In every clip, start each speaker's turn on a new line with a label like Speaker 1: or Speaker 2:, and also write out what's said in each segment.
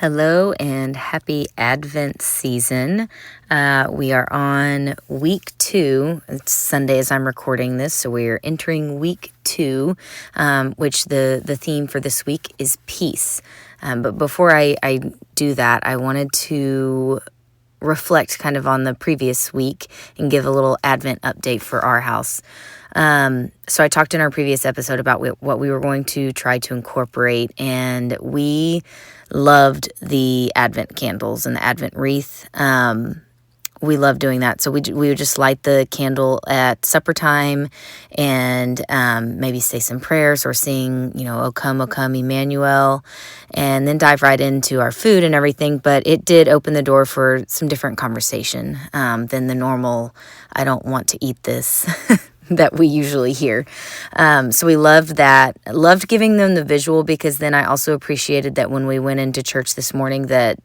Speaker 1: Hello and happy Advent season. We are on week 2. It's Sunday as I'm recording this, so we are entering week 2, which the theme for this week is peace. But before I do that, I wanted to reflect kind of on the previous week and give a little Advent update for our house. So I talked in our previous episode about what we were going to try to incorporate, and we loved the Advent candles and the Advent wreath. We love doing that. So we would just light the candle at supper time and maybe say some prayers or sing, O come, Emmanuel, and then dive right into our food and everything. But it did open the door for some different conversation than the normal, I don't want to eat this that we usually hear. So we loved that. Loved giving them the visual, because then I also appreciated that when we went into church this morning that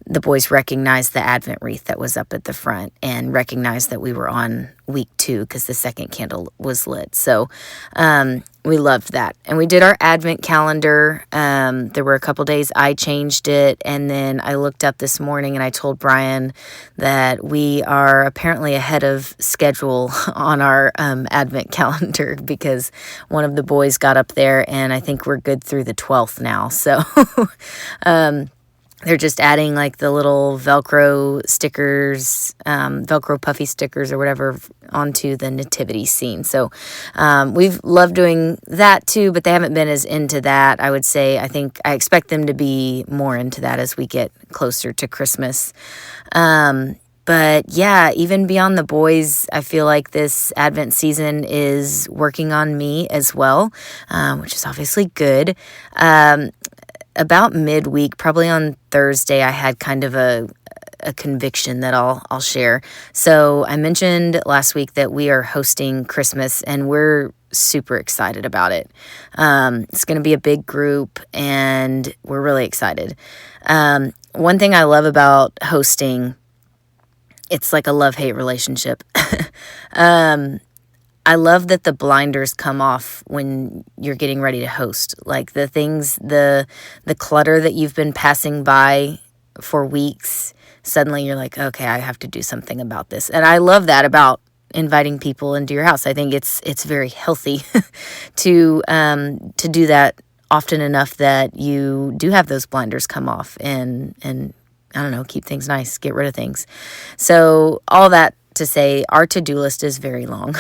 Speaker 1: the boys recognized the Advent wreath that was up at the front and recognized that we were on week 2 because the second candle was lit. So we loved that. And we did our Advent calendar. There were a couple days I changed it, and then I looked up this morning and I told Brian that we are apparently ahead of schedule on our Advent calendar, because one of the boys got up there and I think we're good through the 12th now. So they're just adding like the little Velcro stickers, Velcro puffy stickers or whatever onto the nativity scene. So we've loved doing that too, but they haven't been as into that. I would say, I expect them to be more into that as we get closer to Christmas. But yeah, even beyond the boys, I feel like this Advent season is working on me as well, which is obviously good. About midweek, probably on Thursday, I had kind of a conviction that I'll share. So I mentioned last week that we are hosting Christmas, and we're super excited about it. It's going to be a big group, and we're really excited. One thing I love about hosting, it's like a love-hate relationship. I love that the blinders come off when you're getting ready to host. Like the things, the clutter that you've been passing by for weeks, suddenly you're like, okay, I have to do something about this. And I love that about inviting people into your house. I think it's very healthy to do that often enough that you do have those blinders come off and I don't know, keep things nice, get rid of things. So all that to say, our to-do list is very long.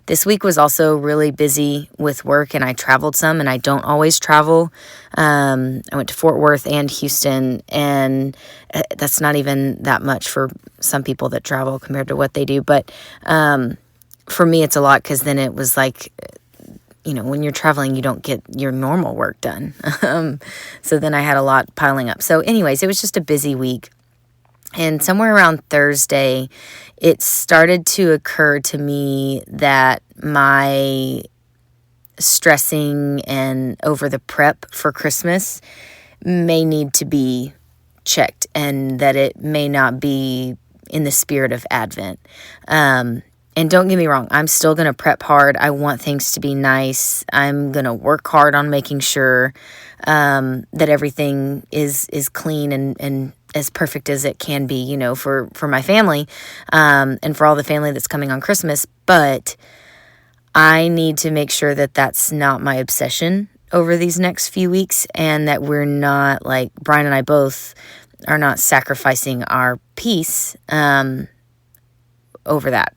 Speaker 1: This week was also really busy with work, and I traveled some, and I don't always travel. I went to Fort Worth and Houston, and that's not even that much for some people that travel compared to what they do. But for me, it's a lot, because then it was like, when you're traveling, you don't get your normal work done. So then I had a lot piling up. So anyways, it was just a busy week. And somewhere around Thursday, it started to occur to me that my stressing and over the prep for Christmas may need to be checked, and that it may not be in the spirit of Advent. And don't get me wrong, I'm still going to prep hard. I want things to be nice. I'm going to work hard on making sure that everything is clean and as perfect as it can be, for my family, and for all the family that's coming on Christmas. But I need to make sure that that's not my obsession over these next few weeks, and that we're not, like Brian and I both are not sacrificing our peace over that.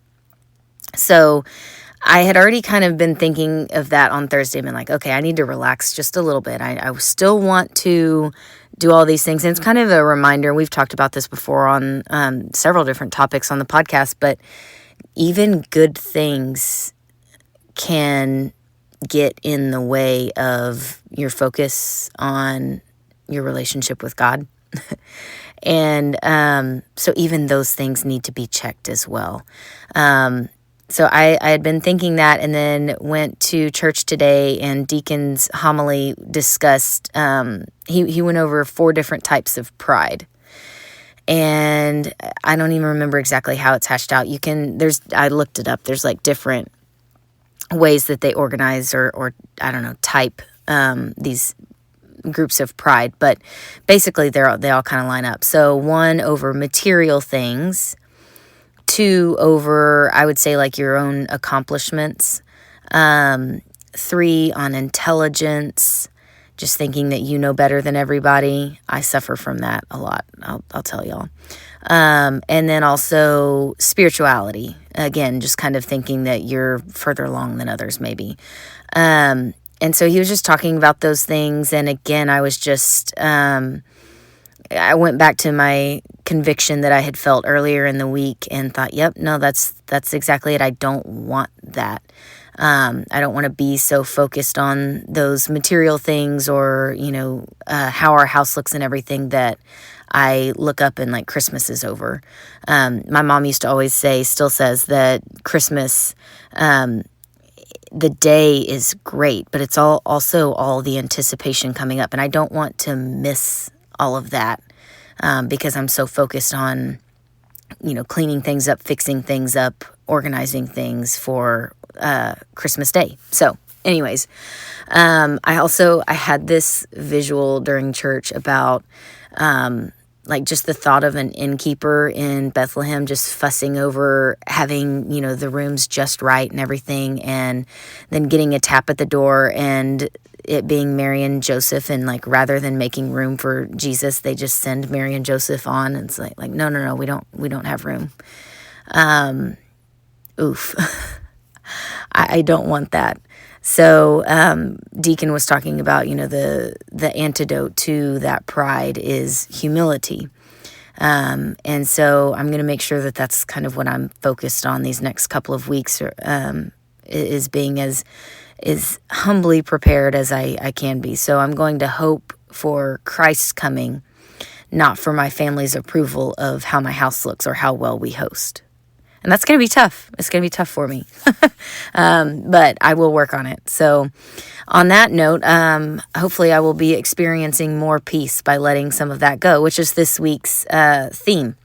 Speaker 1: So I had already kind of been thinking of that on Thursday, been like, okay, I need to relax just a little bit. I still want to do all these things. And it's kind of a reminder. We've talked about this before on several different topics on the podcast, but even good things can get in the way of your focus on your relationship with God. And so even those things need to be checked as well. So I had been thinking that, and then went to church today, and Deacon's homily discussed, he went over 4 different types of pride. And I don't even remember exactly how it's hashed out. I looked it up. There's like different ways that they organize or I don't know, type these groups of pride, but basically they all kind of line up. So 1 over material things, 2 over, I would say, like your own accomplishments, 3 on intelligence, just thinking that you know better than everybody. I suffer from that a lot, I'll tell y'all. And then also spirituality, again, just kind of thinking that you're further along than others maybe. And so he was just talking about those things, and again, I was just, I went back to my conviction that I had felt earlier in the week and thought, yep, no, that's exactly it. I don't want that. I don't want to be so focused on those material things or, how our house looks and everything that I look up and like Christmas is over. My mom used to always say, still says, that Christmas, the day is great, but it's also all the anticipation coming up. And I don't want to miss all of that because I'm so focused on, cleaning things up, fixing things up, organizing things for Christmas Day. So anyways, I had this visual during church about like just the thought of an innkeeper in Bethlehem just fussing over having, the rooms just right and everything, and then getting a tap at the door and it being Mary and Joseph, and like rather than making room for Jesus, they just send Mary and Joseph on, and it's like no, we don't have room. Oof. I don't want that. So Deacon was talking about, the antidote to that pride is humility. And so I'm going to make sure that that's kind of what I'm focused on these next couple of weeks, is being as humbly prepared as I can be. So I'm going to hope for Christ's coming, not for my family's approval of how my house looks or how well we host. And that's going to be tough. It's going to be tough for me. But I will work on it. So on that note, hopefully I will be experiencing more peace by letting some of that go, which is this week's theme.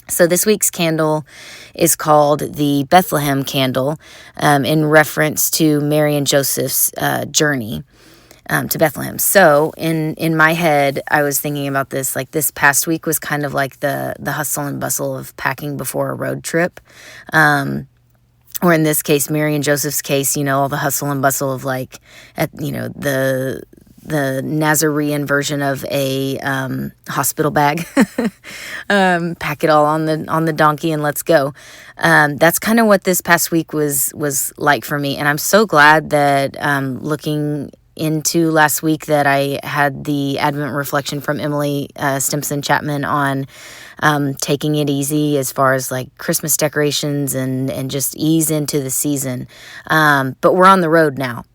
Speaker 1: So this week's candle is called the Bethlehem candle, in reference to Mary and Joseph's journey to Bethlehem. So in my head, I was thinking about this, like this past week was kind of like the hustle and bustle of packing before a road trip. Or in this case, Mary and Joseph's case, all the hustle and bustle of like, the Nazarene version of a hospital bag. Pack it all on the donkey and let's go. That's kind of what this past week was like for me. And I'm so glad that looking into last week that I had the Advent reflection from Emily Stimson Chapman on taking it easy as far as like Christmas decorations and just ease into the season. But we're on the road now.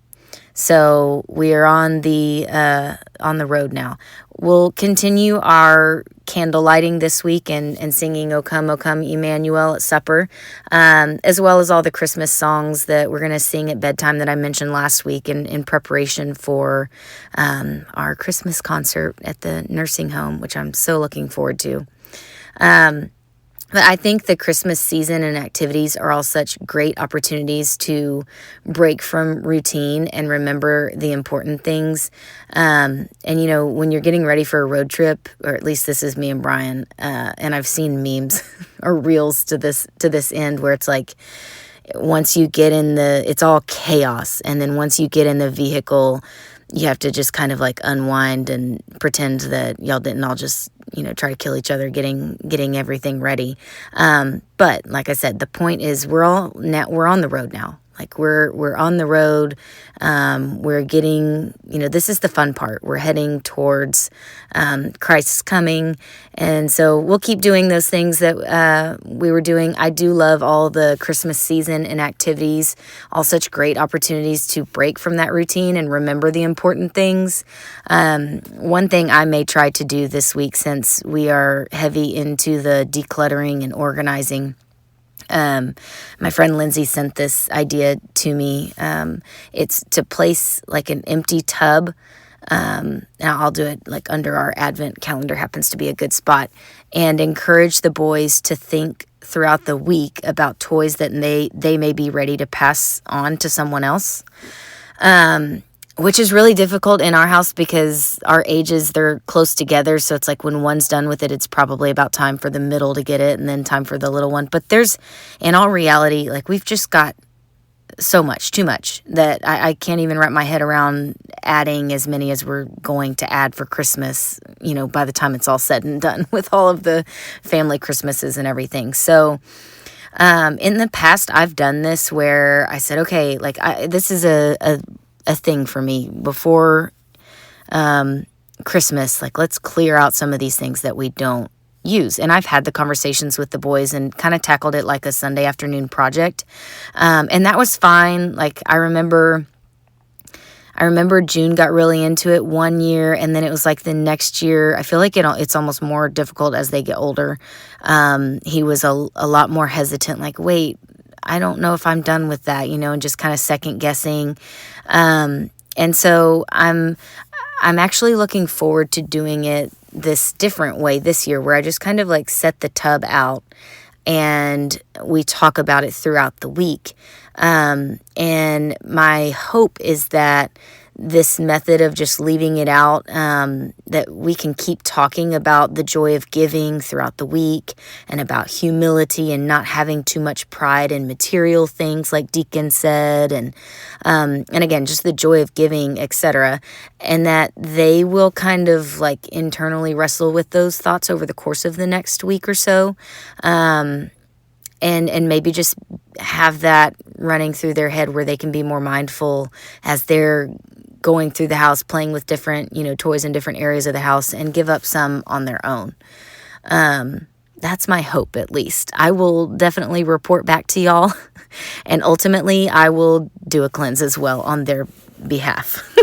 Speaker 1: So we are on the road now. We'll continue our candle lighting this week and singing O Come, Emmanuel at supper, as well as all the Christmas songs that we're going to sing at bedtime that I mentioned last week in preparation for our Christmas concert at the nursing home, which I'm so looking forward to. But I think the Christmas season and activities are all such great opportunities to break from routine and remember the important things. And, when you're getting ready for a road trip, or at least this is me and Brian, and I've seen memes or reels to this end where it's like, once you get it's all chaos. And then once you get in the vehicle, you have to just kind of like unwind and pretend that y'all didn't all just, try to kill each other getting everything ready. But like I said, the point is we're on the road now. Like we're on the road. We're getting, this is the fun part. We're heading towards Christ's coming. And so we'll keep doing those things that we were doing. I do love all the Christmas season and activities, all such great opportunities to break from that routine and remember the important things. One thing I may try to do this week, since we are heavy into the decluttering and organizing, my friend Lindsay sent this idea to me. It's to place like an empty tub. And I'll do it like under our Advent calendar, happens to be a good spot, and encourage the boys to think throughout the week about toys that they may be ready to pass on to someone else. which is really difficult in our house because our ages, they're close together. So it's like when one's done with it, it's probably about time for the middle to get it and then time for the little one. But in all reality, like we've just got so much, too much, that I can't even wrap my head around adding as many as we're going to add for Christmas, by the time it's all said and done with all of the family Christmases and everything. So in the past, I've done this where I said, okay, like this is a thing for me before Christmas. Like, let's clear out some of these things that we don't use. And I've had the conversations with the boys and kind of tackled it like a Sunday afternoon project. And that was fine. Like, I remember June got really into it one year, and then it was like the next year, I feel like it's almost more difficult as they get older. He was a lot more hesitant, like, wait, I don't know if I'm done with that, and just kind of second guessing. And so I'm actually looking forward to doing it this different way this year, where I just kind of like set the tub out and we talk about it throughout the week. And my hope is that this method of just leaving it out, that we can keep talking about the joy of giving throughout the week and about humility and not having too much pride in material things like Deacon said, and again, just the joy of giving, etc. And that they will kind of like internally wrestle with those thoughts over the course of the next week or so. And maybe just have that running through their head where they can be more mindful as they're going through the house, playing with different, toys in different areas of the house, and give up some on their own. That's my hope, at least. I will definitely report back to y'all, and ultimately I will do a cleanse as well on their behalf.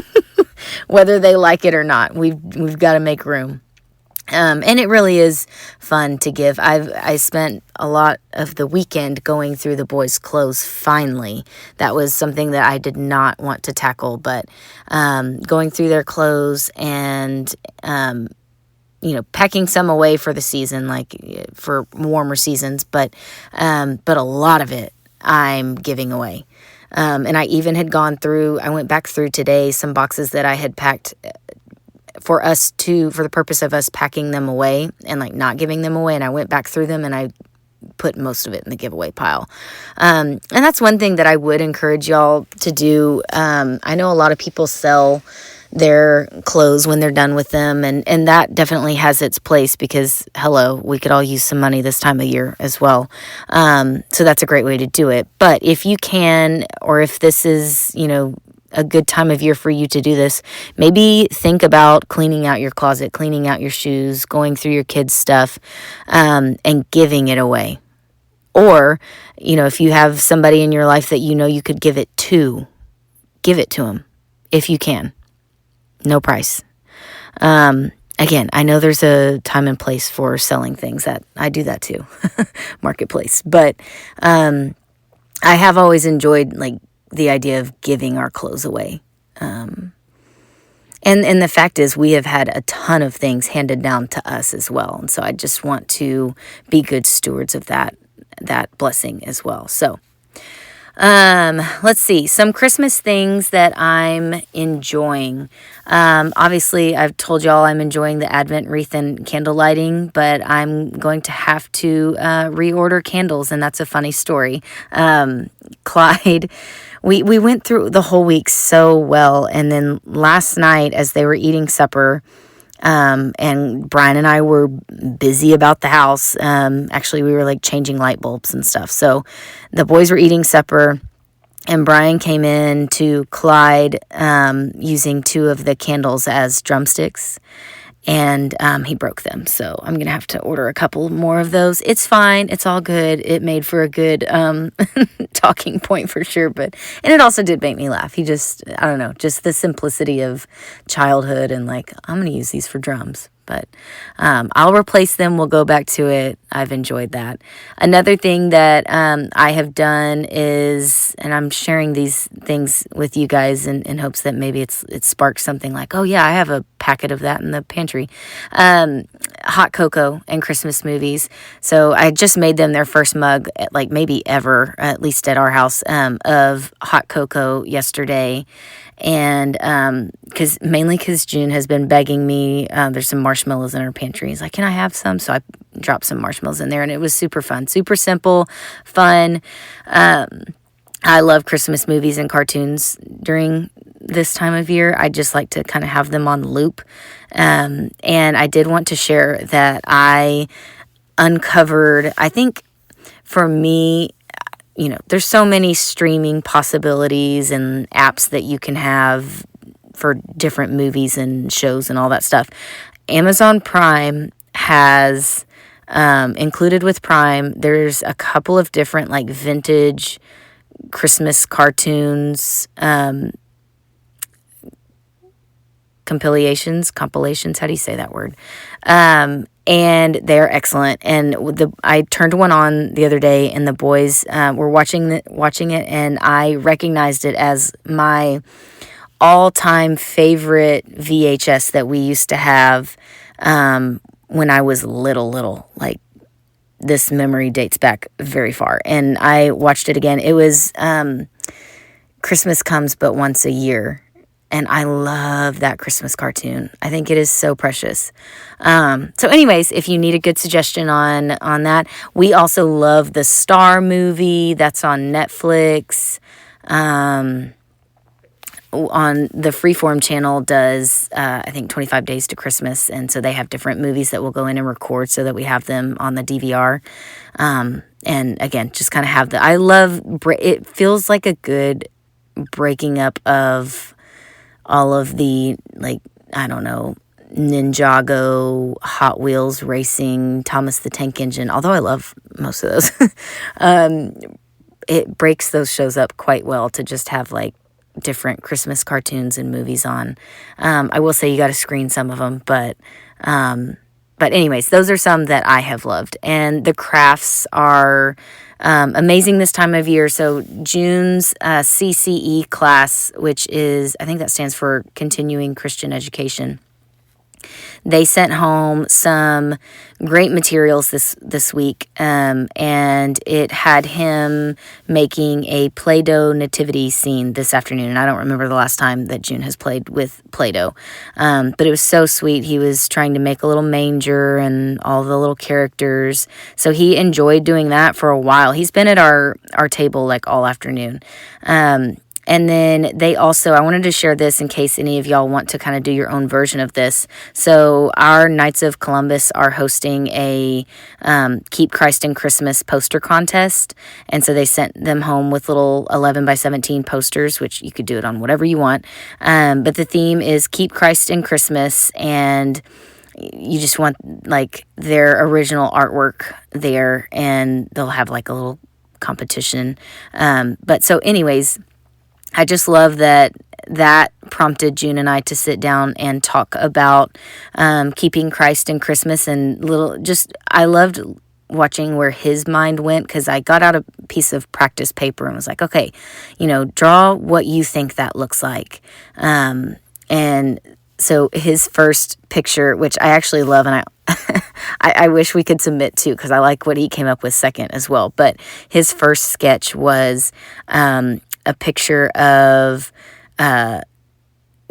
Speaker 1: Whether they like it or not, we've got to make room. And it really is fun to give. I spent a lot of the weekend going through the boys' clothes finally. That was something that I did not want to tackle, but going through their clothes and, packing some away for the season, like for warmer seasons, but a lot of it I'm giving away. And I even had I went back through today some boxes that I had packed for the purpose of us packing them away and like not giving them away. And I went back through them and I put most of it in the giveaway pile. And that's one thing that I would encourage y'all to do. I know a lot of people sell their clothes when they're done with them, and that definitely has its place because, hello, we could all use some money this time of year as well. So that's a great way to do it. But if you can, or if this is, a good time of year for you to do this, maybe think about cleaning out your closet, cleaning out your shoes, going through your kids' stuff, and giving it away. Or, if you have somebody in your life that you could give it to, give it to them if you can. No price. Again, I know there's a time and place for selling things. That I do that too, marketplace. But I have always enjoyed like the idea of giving our clothes away. And the fact is, we have had a ton of things handed down to us as well. And so I just want to be good stewards of that blessing as well. So let's see, some Christmas things that I'm enjoying. Obviously, I've told y'all I'm enjoying the Advent wreath and candle lighting, but I'm going to have to reorder candles, and that's a funny story. Clyde, we went through the whole week so well, and then last night as they were eating supper, and Brian and I were busy about the house. Actually, we were like changing light bulbs and stuff. So the boys were eating supper, and Brian came in to Clyde, using 2 of the candles as drumsticks, and he broke them. So I'm going to have to order a couple more of those. It's fine. It's all good. It made for a good talking point for sure. And it also did make me laugh. I don't know, just the simplicity of childhood and like, I'm going to use these for drums. But I'll replace them. We'll go back to it. I've enjoyed that. Another thing that I have done is, and I'm sharing these things with you guys in hopes that maybe it sparks something like, oh yeah, I have a packet of that in the pantry. Hot cocoa and Christmas movies. So I just made them their first mug, like maybe ever, at least at our house, of hot cocoa yesterday. And mainly because June has been begging me. There's some marshmallows in her pantry. He's like, can I have some? So I dropped some marshmallows in there, and it was super fun, super simple, fun. I love Christmas movies and cartoons during this time of year. I just like to kind of have them on loop. And I did want to share that I uncovered, I think for me, there's so many streaming possibilities and apps that you can have for different movies and shows and all that stuff. Amazon Prime has, included with Prime, there's a couple of different like vintage Christmas cartoons, compilations, how do you say that word? And they're excellent. And I turned one on the other day, and the boys were watching it, and I recognized it as my all-time favorite VHS that we used to have when I was little. Like, this memory dates back very far. And I watched it again. It was Christmas Comes But Once a Year. And I love that Christmas cartoon. I think it is so precious. So anyways, if you need a good suggestion on that, we also love the Star movie that's on Netflix. On the Freeform channel does, I think, 25 Days to Christmas. And so they have different movies that we'll go in and record so that we have them on the DVR. And again, just kind of have it feels like a good breaking up of all of the, like, I don't know, Ninjago, Hot Wheels racing, Thomas the Tank Engine, although I love most of those. It breaks those shows up quite well to just have, like, different Christmas cartoons and movies on. I will say you got to screen some of them, but anyways, those are some that I have loved. And the crafts are amazing this time of year. So June's CCE class, which is, I think that stands for Continuing Christian Education. They sent home some great materials this week, and it had him making a Play-Doh nativity scene this afternoon. And I don't remember the last time that June has played with Play-Doh, but it was so sweet. He was trying to make a little manger and all the little characters, so he enjoyed doing that for a while. He's been at our table like all afternoon. And then they also, I wanted to share this in case any of y'all want to kind of do your own version of this. So our Knights of Columbus are hosting a Keep Christ in Christmas poster contest. And so they sent them home with little 11 by 17 posters, which you could do it on whatever you want. But the theme is Keep Christ in Christmas, and you just want like their original artwork there, and they'll have like a little competition. But so anyways, I just love that prompted June and I to sit down and talk about keeping Christ in Christmas, and I loved watching where his mind went, because I got out a piece of practice paper and was like, okay, draw what you think that looks like. And so his first picture, which I actually love, and I wish we could submit to, because I like what he came up with second as well. But his first sketch was a picture of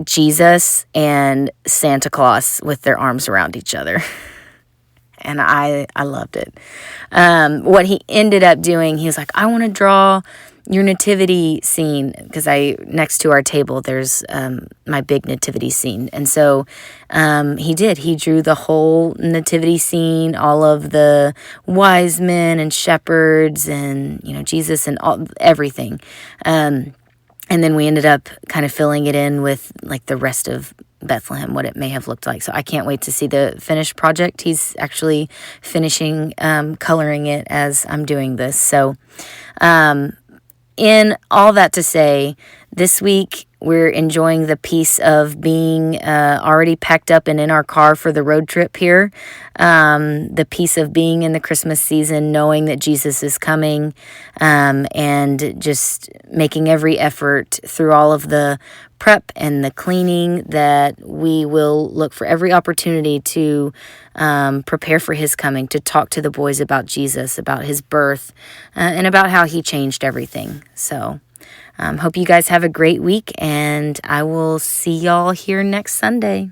Speaker 1: Jesus and Santa Claus with their arms around each other. And I loved it. What he ended up doing, he was like, I want to draw your nativity scene, because next to our table there's my big nativity scene. And so he drew the whole nativity scene, all of the wise men and shepherds and Jesus and everything, and then we ended up kind of filling it in with like the rest of Bethlehem, what it may have looked like. So I can't wait to see the finished project. He's actually finishing coloring it as I'm doing this. So in all that to say, this week we're enjoying the peace of being already packed up and in our car for the road trip here. The peace of being in the Christmas season, knowing that Jesus is coming, and just making every effort through all of the prep and the cleaning that we will look for every opportunity to prepare for his coming, to talk to the boys about Jesus, about his birth, and about how he changed everything. So Hope you guys have a great week, and I will see y'all here next Sunday.